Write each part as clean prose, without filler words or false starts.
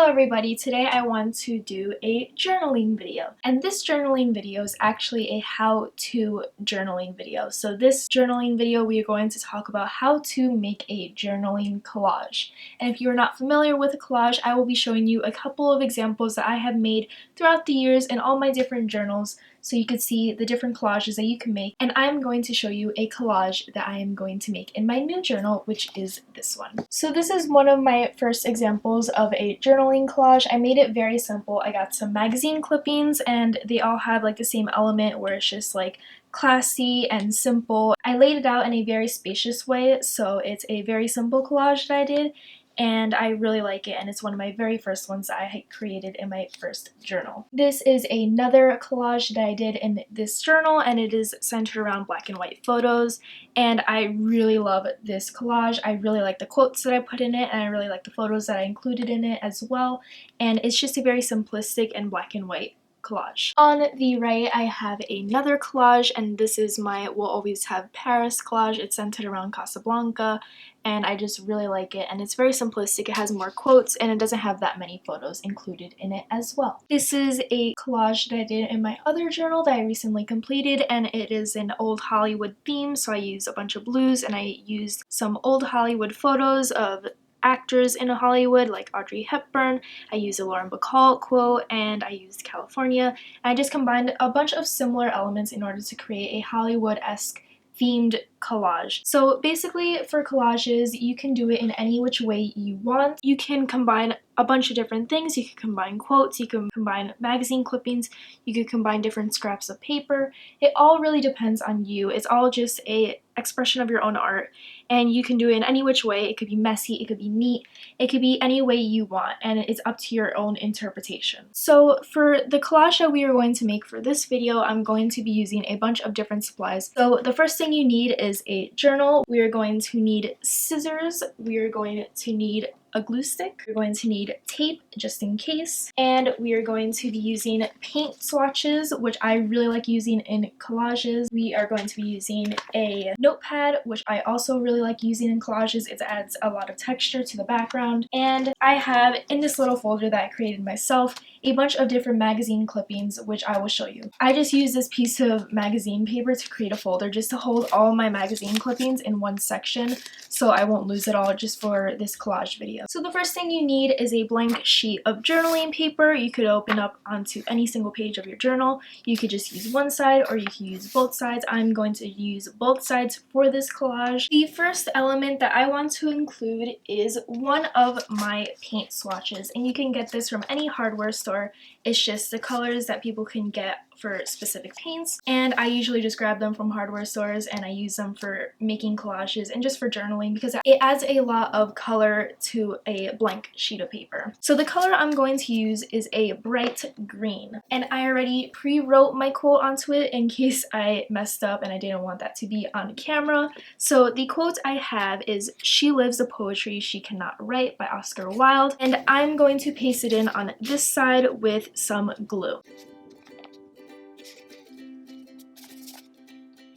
everybody, today I want to do a journaling video, and this journaling video is actually a how-to journaling video. So this journaling video we are going to talk about how to make a journaling collage. And if you are not familiar with a collage, I will be showing you a couple of examples that I have made throughout the years in all my different journals, so you could see the different collages that you can make. And I'm going to show you a collage that I am going to make in my new journal, which is this one. So this is one of my first examples of a journaling collage. I made it very simple. I got some magazine clippings and they all have like the same element where it's just like classy and simple. I laid it out in a very spacious way, so it's a very simple collage that I did. And I really like it, and it's one of my very first ones that I had created in my first journal. This is another collage that I did in this journal, and it is centered around black and white photos, and I really love this collage. I really like the quotes that I put in it, and I really like the photos that I included in it as well, and it's just a very simplistic and black and white collage. On the right, I have another collage, and this is my We'll Always Have Paris collage. It's centered around Casablanca, and I just really like it, and it's very simplistic. It has more quotes, and it doesn't have that many photos included in it as well. This is a collage that I did in my other journal that I recently completed, and it is an old Hollywood theme, so I used a bunch of blues, and I used some old Hollywood photos of actors in Hollywood like Audrey Hepburn. I used a Lauren Bacall quote, and I used California, and I just combined a bunch of similar elements in order to create a Hollywood-esque themed collage. So basically for collages, you can do it in any which way you want. You can combine a bunch of different things. You can combine quotes, you can combine magazine clippings, you could combine different scraps of paper. It all really depends on you. It's all just a expression of your own art, and you can do it in any which way. It could be messy, it could be neat, it could be any way you want, and it's up to your own interpretation. So for the collage that we are going to make for this video, I'm going to be using a bunch of different supplies. So the first thing you need is a journal. We are going to need scissors, we are going to need a glue stick, we're going to need tape just in case, and we are going to be using paint swatches, which I really like using in collages. We are going to be using a notepad, which I also really like using in collages. It adds a lot of texture to the background. And I have in this little folder that I created myself a bunch of different magazine clippings, which I will show you. I just used this piece of magazine paper to create a folder just to hold all my magazine clippings in one section, so I won't lose it all just for this collage video. So the first thing you need is a blank sheet of journaling paper. You could open up onto any single page of your journal. You could just use one side or you can use both sides. I'm going to use both sides for this collage. The first element that I want to include is one of my paint swatches, and you can get this from any hardware store. It's just the colors that people can get for specific paints, and I usually just grab them from hardware stores and I use them for making collages and just for journaling because it adds a lot of color to a blank sheet of paper. So the color I'm going to use is a bright green, and I already pre-wrote my quote onto it in case I messed up and I didn't want that to be on camera. So the quote I have is "She lives the poetry she cannot write" by Oscar Wilde, and I'm going to paste it in on this side with some glue.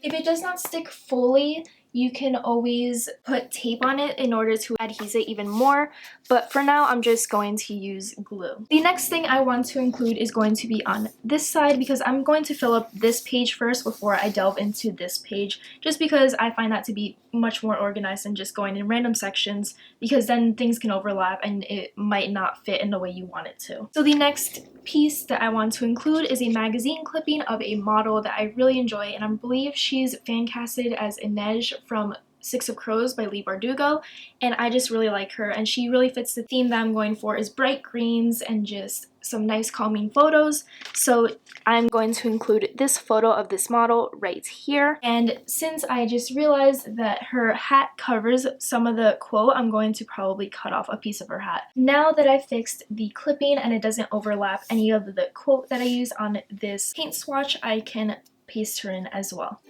If it does not stick fully, you can always put tape on it in order to adhese it even more, but for now I'm just going to use glue. The next thing I want to include is going to be on this side because I'm going to fill up this page first before I delve into this page, just because I find that to be much more organized than just going in random sections, because then things can overlap and it might not fit in the way you want it to. So the next piece that I want to include is a magazine clipping of a model that I really enjoy, and I believe she's fan casted as Inej from Six of Crows by Leigh Bardugo, and I just really like her, and she really fits the theme that I'm going for, is bright greens and just some nice calming photos. So I'm going to include this photo of this model right here, and since I just realized that her hat covers some of the quote, I'm going to probably cut off a piece of her hat. Now that I fixed the clipping and it doesn't overlap any of the quote that I use on this paint swatch, I can paste her in as well.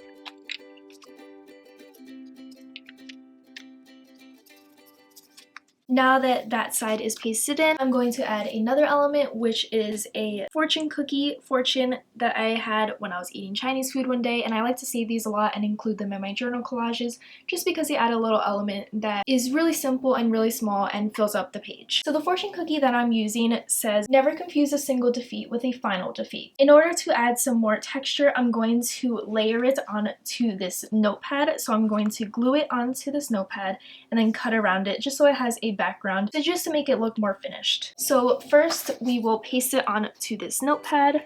Now that that side is pasted in, I'm going to add another element, which is a fortune cookie fortune that I had when I was eating Chinese food one day, and I like to save these a lot and include them in my journal collages just because they add a little element that is really simple and really small and fills up the page. So the fortune cookie that I'm using says, "Never confuse a single defeat with a final defeat." In order to add some more texture, I'm going to layer it onto this notepad. So I'm going to glue it onto this notepad and then cut around it just so it has a background, so just to make it look more finished. So first we will paste it onto this notepad.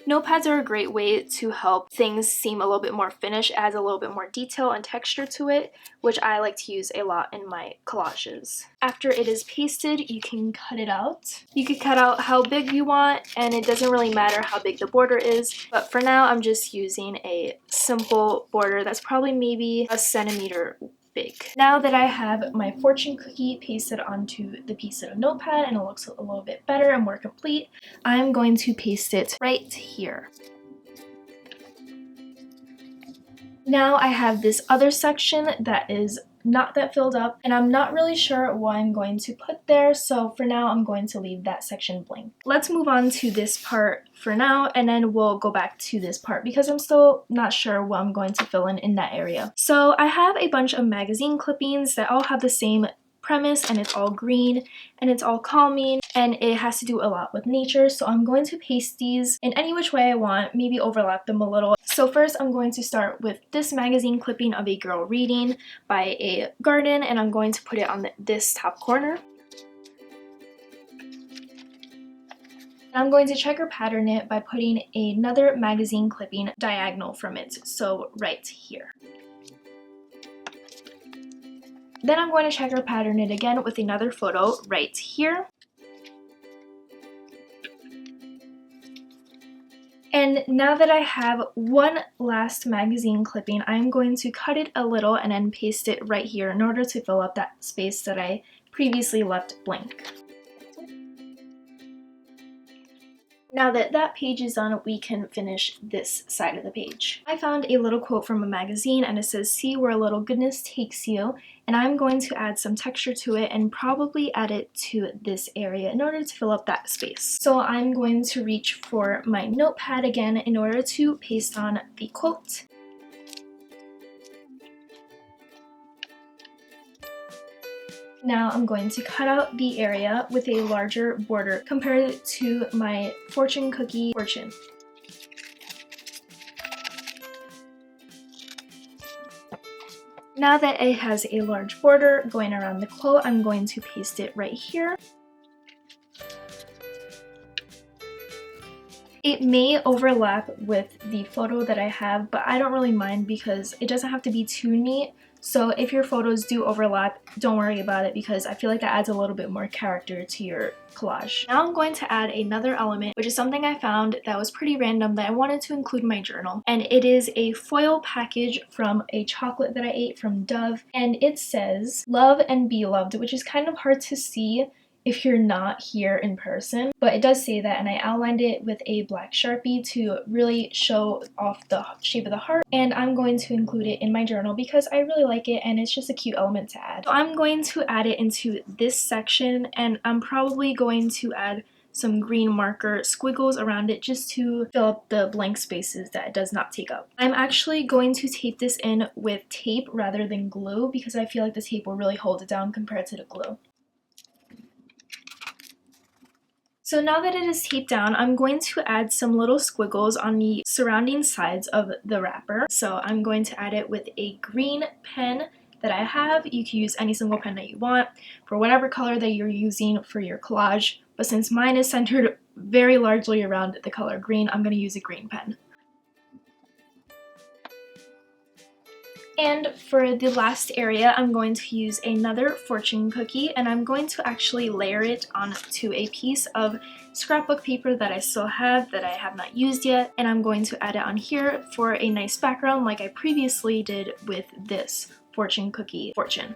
Notepads are a great way to help things seem a little bit more finished, adds a little bit more detail and texture to it, which I like to use a lot in my collages. After it is pasted, you can cut it out. You can cut out how big you want, and it doesn't really matter how big the border is, but for now I'm just using a simple border that's probably maybe a centimeter big. Now that I have my fortune cookie pasted onto the piece of notepad and it looks a little bit better and more complete, I'm going to paste it right here. Now I have this other section that is not that filled up, and I'm not really sure what I'm going to put there, so for now I'm going to leave that section blank. Let's move on to this part for now, and then we'll go back to this part because I'm still not sure what I'm going to fill in that area. So I have a bunch of magazine clippings that all have the same premise, and it's all green and it's all calming and it has to do a lot with nature, so I'm going to paste these in any which way I want, maybe overlap them a little. So first I'm going to start with this magazine clipping of a girl reading by a garden, and I'm going to put it on this top corner. I'm going to checker pattern it by putting another magazine clipping diagonal from it, so right here. Then I'm going to checker pattern it again with another photo right here. And now that I have one last magazine clipping, I'm going to cut it a little and then paste it right here in order to fill up that space that I previously left blank. Now that that page is done, we can finish this side of the page. I found a little quote from a magazine and it says, "See where a little goodness takes you," and I'm going to add some texture to it and probably add it to this area in order to fill up that space. So I'm going to reach for my notepad again in order to paste on the quote. Now I'm going to cut out the area with a larger border compared to my fortune cookie fortune. Now that it has a large border going around the quote, I'm going to paste it right here. It may overlap with the photo that I have, but I don't really mind because it doesn't have to be too neat. So if your photos do overlap, don't worry about it because I feel like that adds a little bit more character to your collage. Now I'm going to add another element, which is something I found that was pretty random that I wanted to include in my journal. And it is a foil package from a chocolate that I ate from Dove. And it says, "Love and be loved," which is kind of hard to see if you're not here in person, but it does say that, and I outlined it with a black Sharpie to really show off the shape of the heart, and I'm going to include it in my journal because I really like it and it's just a cute element to add. So I'm going to add it into this section, and I'm probably going to add some green marker squiggles around it just to fill up the blank spaces that it does not take up. I'm actually going to tape this in with tape rather than glue because I feel like the tape will really hold it down compared to the glue. So now that it is taped down, I'm going to add some little squiggles on the surrounding sides of the wrapper. So I'm going to add it with a green pen that I have. You can use any single pen that you want for whatever color that you're using for your collage. But since mine is centered very largely around the color green, I'm going to use a green pen. And for the last area, I'm going to use another fortune cookie, and I'm going to actually layer it onto a piece of scrapbook paper that I still have that I have not used yet, and I'm going to add it on here for a nice background like I previously did with this fortune cookie fortune.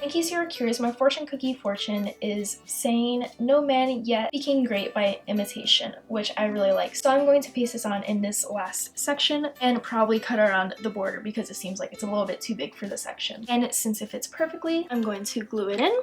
In case you were curious, my fortune cookie fortune is saying no man yet became great by imitation, which I really like. So I'm going to paste this on in this last section and probably cut around the border because it seems like it's a little bit too big for the section. And since it fits perfectly, I'm going to glue it in.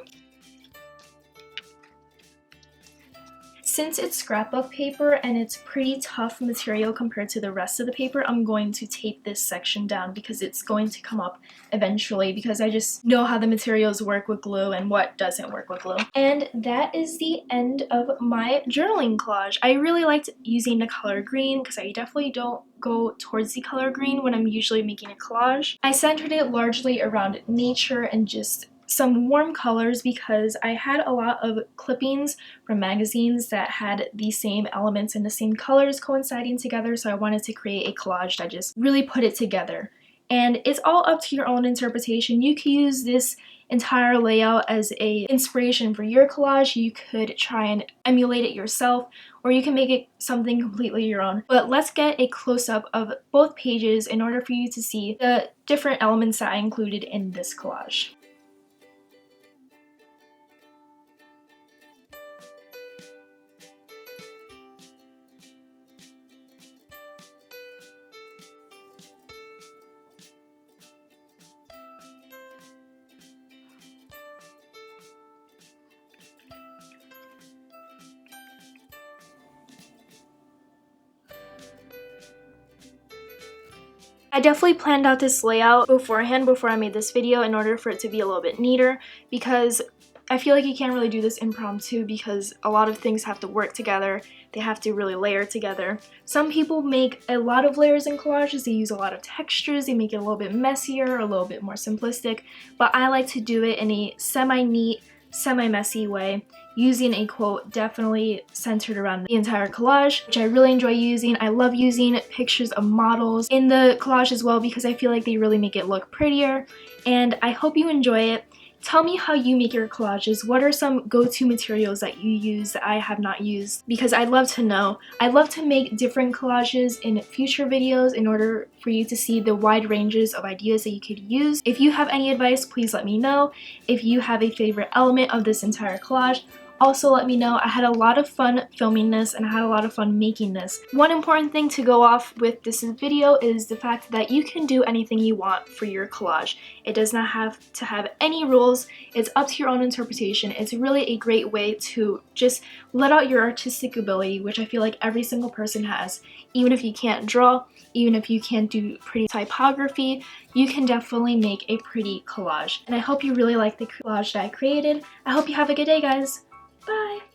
Since it's scrapbook paper and it's pretty tough material compared to the rest of the paper, I'm going to tape this section down because it's going to come up eventually because I just know how the materials work with glue and what doesn't work with glue. And that is the end of my journaling collage. I really liked using the color green because I definitely don't go towards the color green when I'm usually making a collage. I centered it largely around nature and just some warm colors because I had a lot of clippings from magazines that had the same elements and the same colors coinciding together, so I wanted to create a collage that just really put it together. And it's all up to your own interpretation. You can use this entire layout as a inspiration for your collage. You could try and emulate it yourself, or you can make it something completely your own. But let's get a close-up of both pages in order for you to see the different elements that I included in this collage. I definitely planned out this layout beforehand before I made this video in order for it to be a little bit neater because I feel like you can't really do this impromptu because a lot of things have to work together. They have to really layer together. Some people make a lot of layers in collages. They use a lot of textures. They make it a little bit messier, a little bit more simplistic. But I like to do it in a semi-neat, semi-messy way, using a quote definitely centered around the entire collage, which I really enjoy using. I love using pictures of models in the collage as well because I feel like they really make it look prettier, and I hope you enjoy it. Tell me how you make your collages. What are some go-to materials that you use that I have not used? Because I'd love to know. I'd love to make different collages in future videos in order for you to see the wide ranges of ideas that you could use. If you have any advice, please let me know. If you have a favorite element of this entire collage, also let me know. I had a lot of fun filming this and I had a lot of fun making this. One important thing to go off with this video is the fact that you can do anything you want for your collage. It does not have to have any rules. It's up to your own interpretation. It's really a great way to just let out your artistic ability, which I feel like every single person has. Even if you can't draw, even if you can't do pretty typography, you can definitely make a pretty collage. And I hope you really like the collage that I created. I hope you have a good day, guys. Bye!